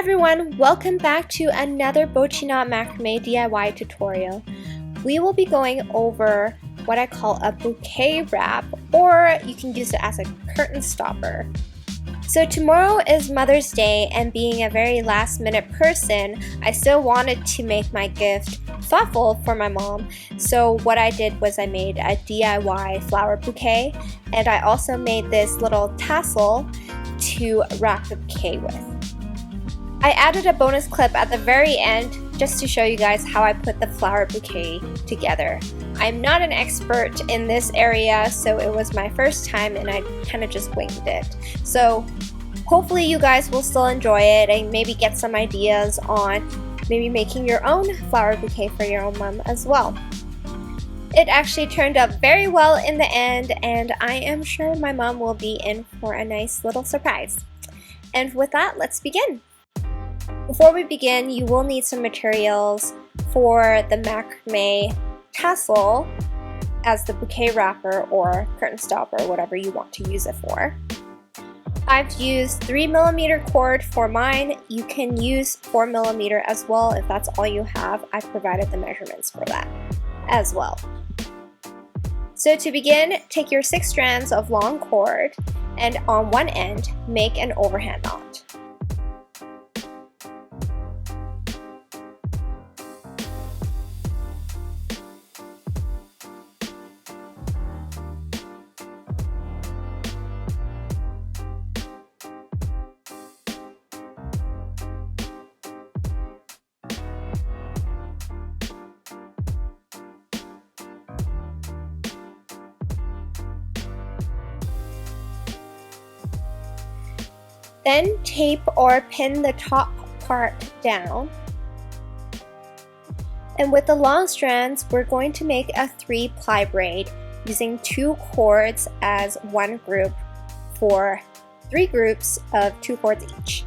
everyone, welcome back to another Bochiknot macrame DIY tutorial. We will be going over what I call a bouquet wrap, or you can use it as a curtain stopper. So tomorrow is Mother's Day, and being a very last minute person, I still wanted to make my gift thoughtful for my mom. So what I did was I made a DIY flower bouquet, and I also made this little tassel to wrap the bouquet with. I added a bonus clip at the very end just to show you guys how I put the flower bouquet together. I'm not an expert in this area, so it was my first time and I kind of just winged it. So hopefully you guys will still enjoy it and maybe get some ideas on maybe making your own flower bouquet for your own mom as well. It actually turned out very well in the end, and I am sure my mom will be in for a nice little surprise. And with that, let's begin. Before we begin, you will need some materials for the macrame tassel as the bouquet wrapper or curtain stopper, whatever you want to use it for. I've used 3mm cord for mine. You can use 4mm as well if that's all you have. I've provided the measurements for that as well. So to begin, take your 6 strands of long cord and on one end, make an overhand knot. Then tape or pin the top part down. And with the long strands, we're going to make a 3-ply braid using 2 cords as one group for 3 groups of 2 cords each.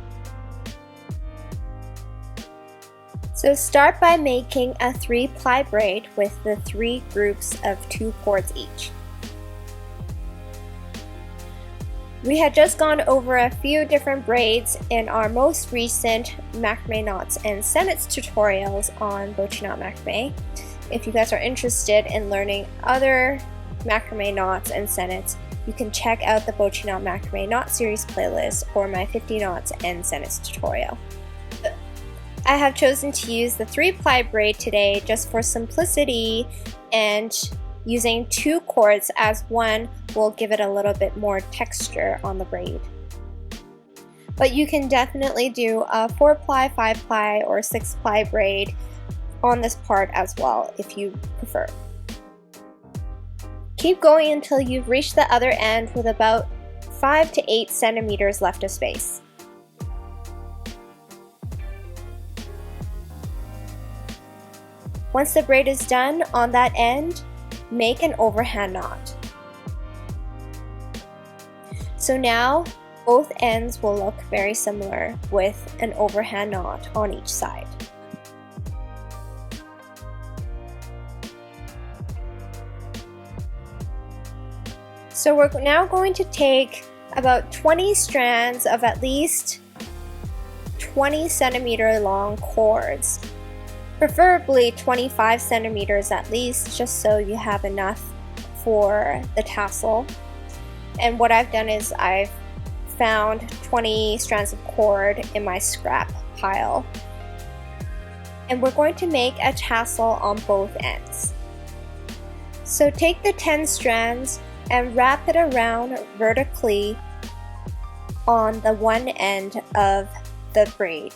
So start by making a 3-ply braid with the 3 groups of 2 cords each. We had just gone over a few different braids in our most recent macrame knots and sennets tutorials on Bochiknot macrame. If you guys are interested in learning other macrame knots and sennets, you can check out the Bochiknot macrame knot series playlist or my 50 knots and sennets tutorial. I have chosen to use the 3-ply braid today just for simplicity, and using 2 cords as one will give it a little bit more texture on the braid. But you can definitely do a 4-ply, 5-ply, or 6-ply braid on this part as well if you prefer. Keep going until you've reached the other end with about 5 to 8 centimeters left of space. Once the braid is done on that end, make an overhand knot. So now both ends will look very similar with an overhand knot on each side. So we're now going to take about 20 strands of at least 20 centimeter long cords. Preferably 25 centimeters at least, just so you have enough for the tassel. And what I've done is I've found 20 strands of cord in my scrap pile. And we're going to make a tassel on both ends. So take the 10 strands and wrap it around vertically on the one end of the braid.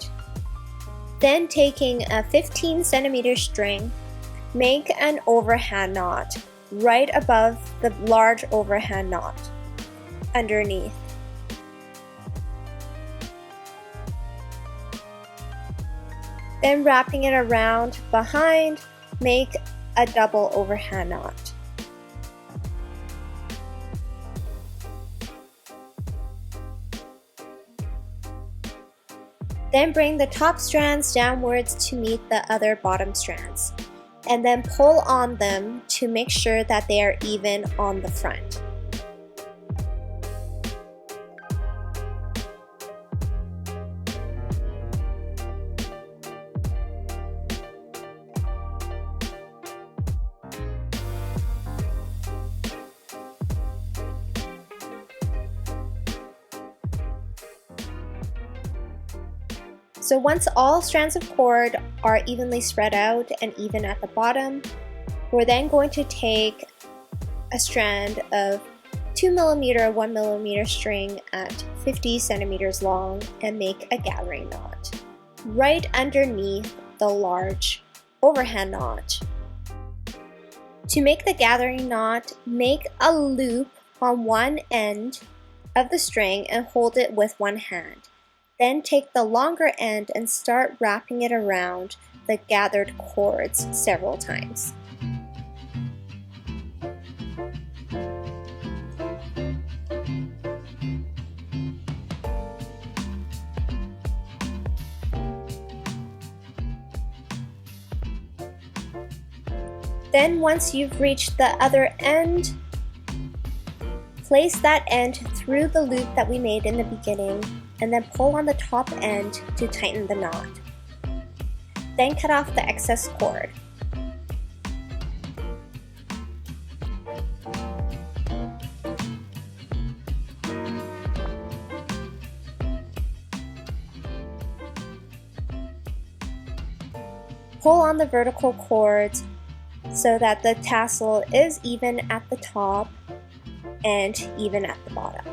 Then taking a 15 centimeter string, make an overhand knot right above the large overhand knot underneath. Then wrapping it around behind, make a double overhand knot. Then bring the top strands downwards to meet the other bottom strands, and then pull on them to make sure that they are even on the front. So once all strands of cord are evenly spread out and even at the bottom, we're then going to take a strand of 2mm, 1mm string at 50 centimeters long and make a gathering knot right underneath the large overhand knot. To make the gathering knot, make a loop on one end of the string and hold it with one hand. Then take the longer end and start wrapping it around the gathered cords several times. Then once you've reached the other end, place that end through the loop that we made in the beginning and then pull on the top end to tighten the knot. Then cut off the excess cord. Pull on the vertical cords so that the tassel is even at the top and even at the bottom.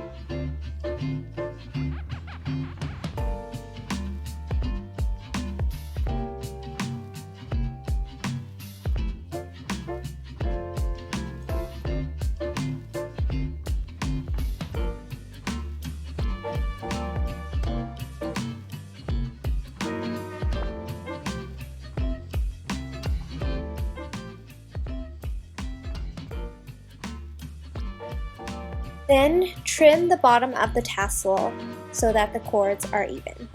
Then trim the bottom of the tassel so that the cords are even.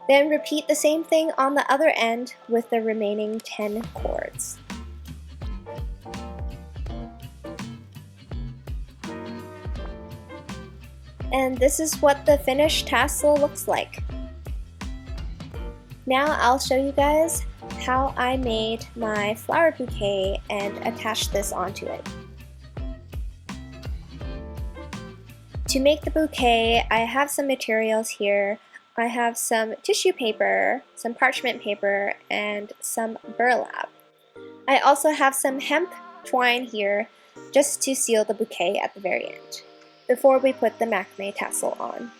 Then repeat the same thing on the other end with the remaining 10 cords. And this is what the finished tassel looks like. Now I'll show you guys how I made my flower bouquet and attached this onto it. To make the bouquet, I have some materials here. I have some tissue paper, some parchment paper, and some burlap. I also have some hemp twine here just to seal the bouquet at the very end, before we put the macrame tassel on.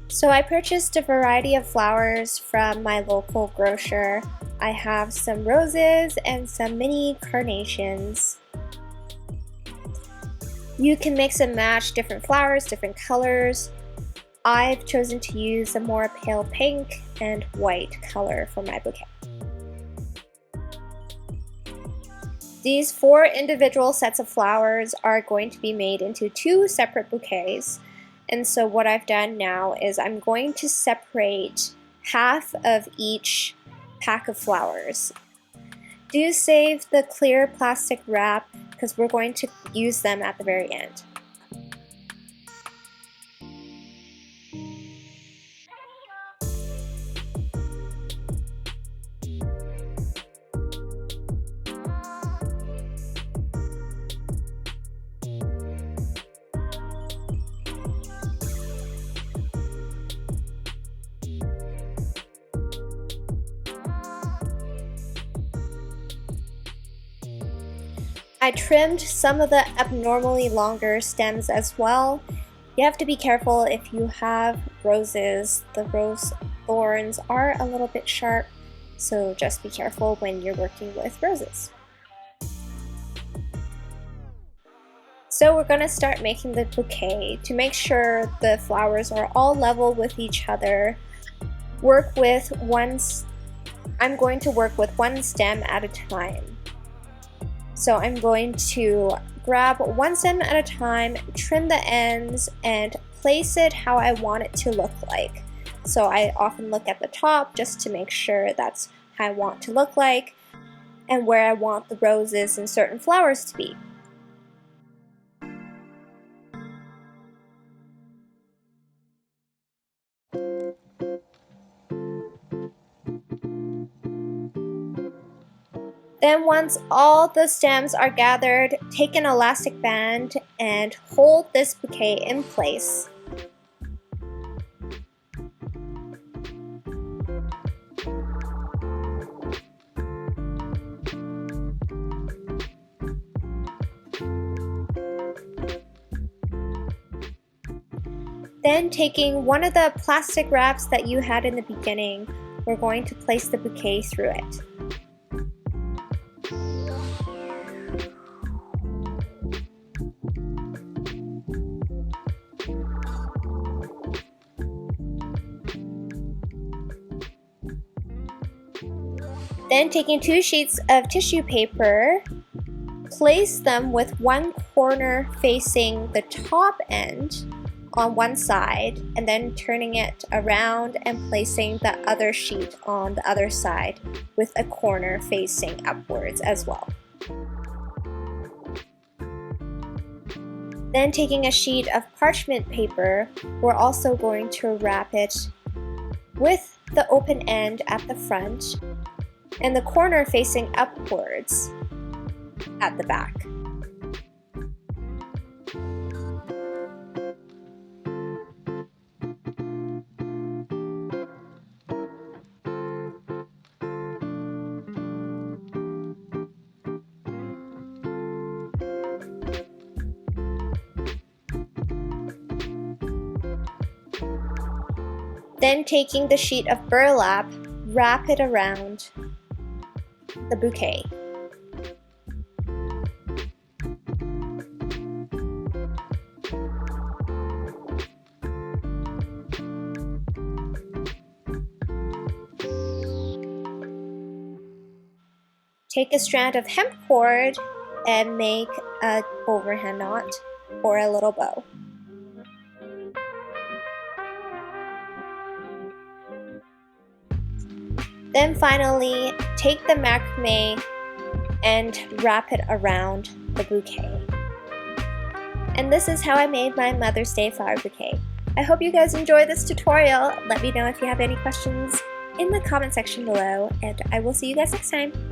So I purchased a variety of flowers from my local grocer. I have some roses and some mini carnations. You can mix and match different flowers, different colors. I've chosen to use a more pale pink and white color for my bouquet. These 4 individual sets of flowers are going to be made into 2 separate bouquets. And so what I've done now is I'm going to separate half of each pack of flowers. Do save the clear plastic wrap because we're going to use them at the very end. I trimmed some of the abnormally longer stems as well. You have to be careful if you have roses. The rose thorns are a little bit sharp, so just be careful when you're working with roses. So we're going to start making the bouquet. To make sure the flowers are all level with each other, I'm going to work with one stem at a time. So I'm going to grab one stem at a time, trim the ends, and place it how I want it to look like. So I often look at the top just to make sure that's how I want to look like. and where I want the roses and certain flowers to be. Then once all the stems are gathered, take an elastic band and hold this bouquet in place. Then taking one of the plastic wraps that you had in the beginning, we're going to place the bouquet through it. Then taking 2 sheets of tissue paper, place them with one corner facing the top end on one side, and then turning it around and placing the other sheet on the other side with a corner facing upwards as well. Then taking a sheet of parchment paper, we're also going to wrap it with the open end at the front and the corner facing upwards at the back. Then taking the sheet of burlap, wrap it around the bouquet. Take a strand of hemp cord and make an overhand knot or a little bow. Then finally, take the macrame and wrap it around the bouquet. And this is how I made my Mother's Day flower bouquet. I hope you guys enjoyed this tutorial. Let me know if you have any questions in the comment section below, and I will see you guys next time.